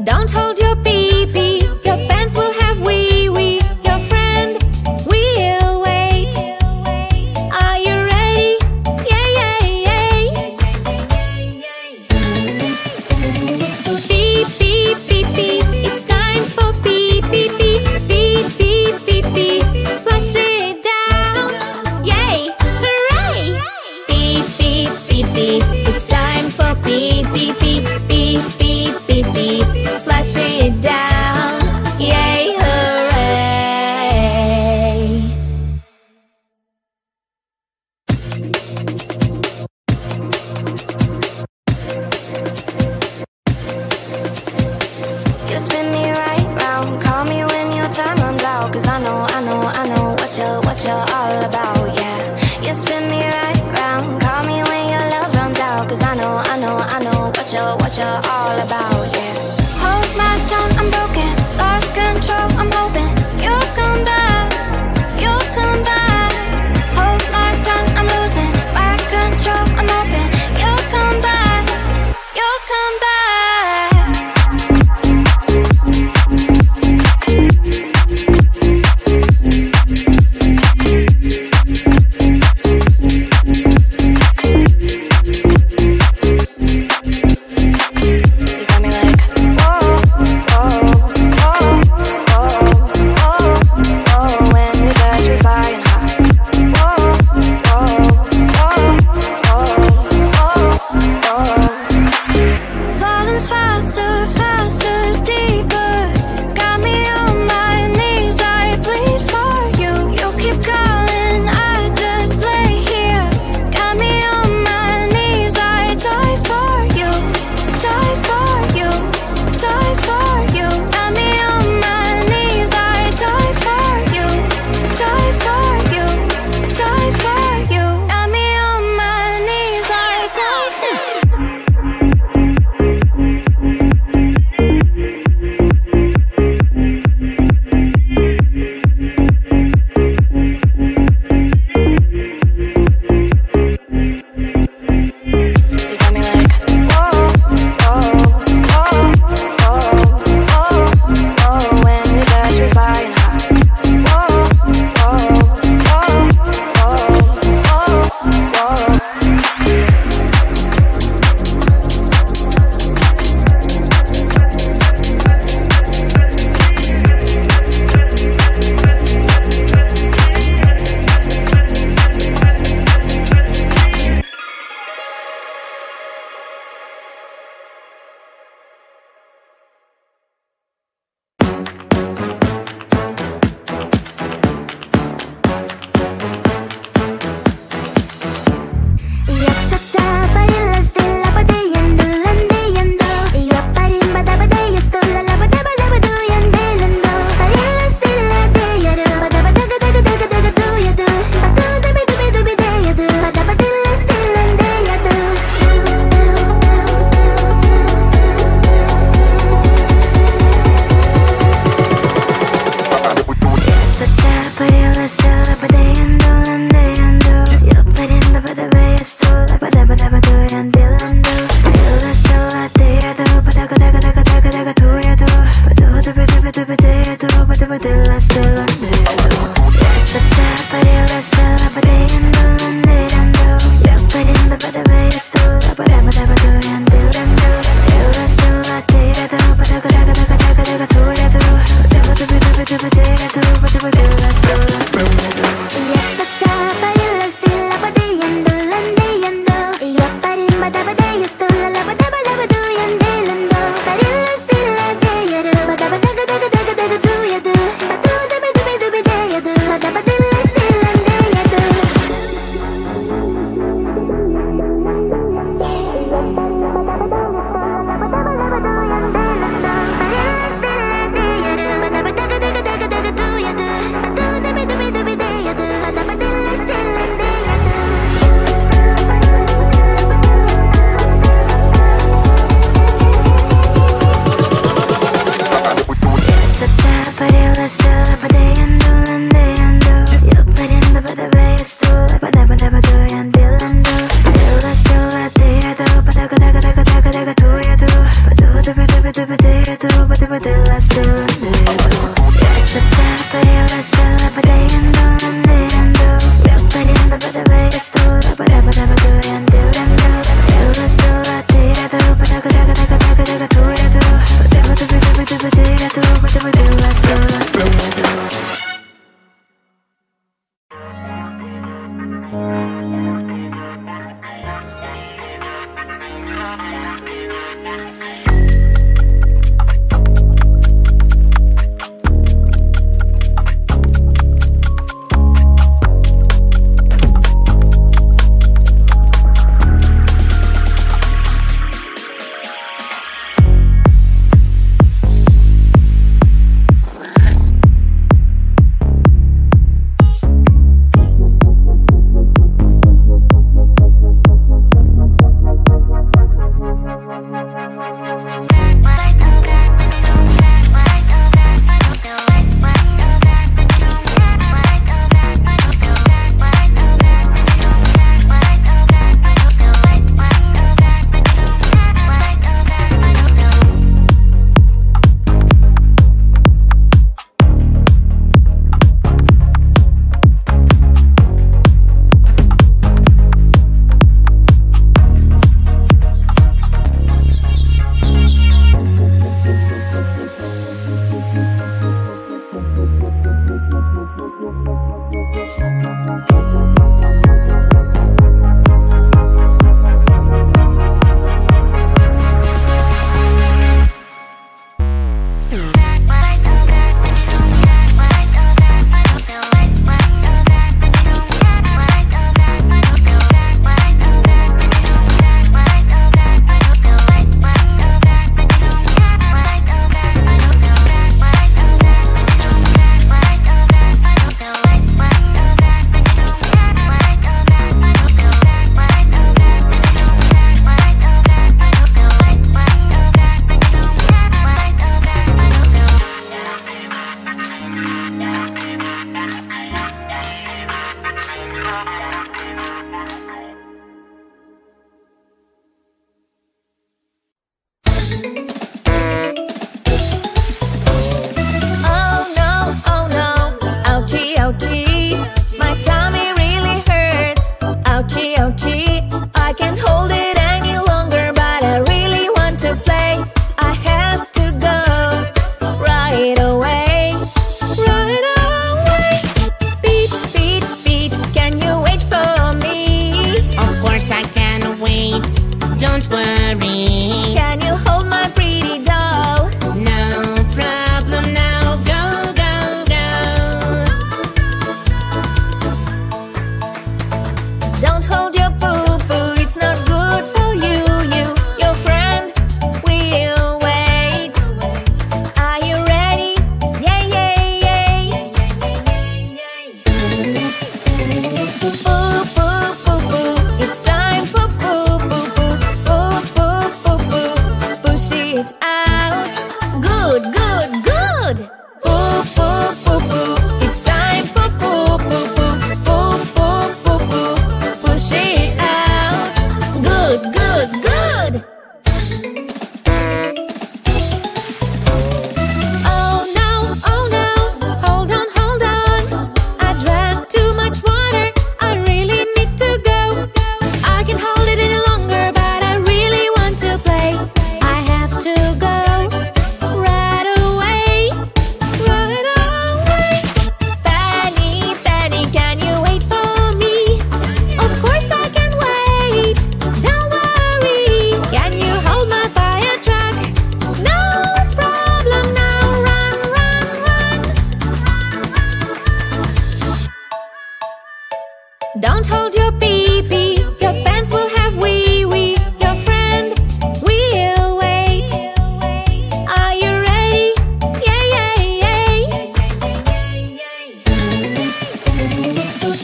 Don't hold your pee-pee, your pants will have wee-wee. Your friend will wait. Are you ready? Yeah, yeah, yeah. Beep, beep, beep, beep. It's time for beep, beep, beep. Beep, beep, beep, beep. Flush it down. Yay, hooray! Beep, beep, beep, beep. It's time for beep, beep, beep. Beep, beep, beep, beep. Flush it down. Yay, hooray! You spin me right round, call me when your time runs out. 'Cause I know what you're all about, yeah. You spin me right round, call me when your love runs out. 'Cause I know what you're all about, yeah. Hold my tongue, I'm broken, lost control, I'm hoping you'll come back, you'll come back. Hold my tongue, I'm losing my control, I'm hoping you'll come back, you'll come back. You got me like, whoa, whoa, whoa, whoa. it out. Good, good, good. Poo, poo, poo, poo. It's time for poo, poo, poo. Poo, poo, poo, poo. Push it out. Good, good, good. Oh no, hold on, hold on. I drank too much water, I really need to go. I can't hold it any longer, but I really want to play. I have to go right away, right away. Penny, Penny, can you wait for me? Of course I can wait, don't worry. Can you hold my fire truck? No problem, now run, run, run. Don't hold your pee-pee, your pants will have wee-wee. Your friend will wait. Are you ready? Yeah, yeah, yeah.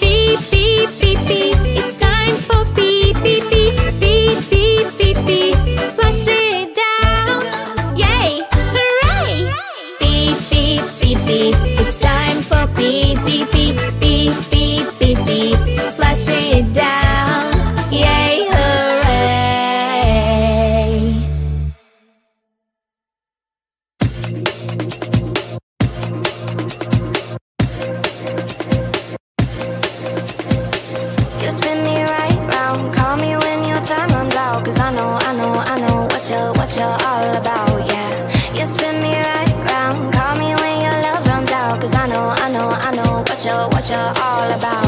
Beep, beep, beep, beep. It's time for beep, beep, beep. Beep, beep, beep, beep. Flush it down. Yay! Hooray! Beep, beep, beep, beep. It's time for beep, beep, beep. Beep, beep, beep, beep. Flush it down. Yay! Hooray! You spin me right round, call me when your time runs out. Cause I know what you're all about, yeah. You spin me right round, call me when your love runs out. Cause I know what you're all about.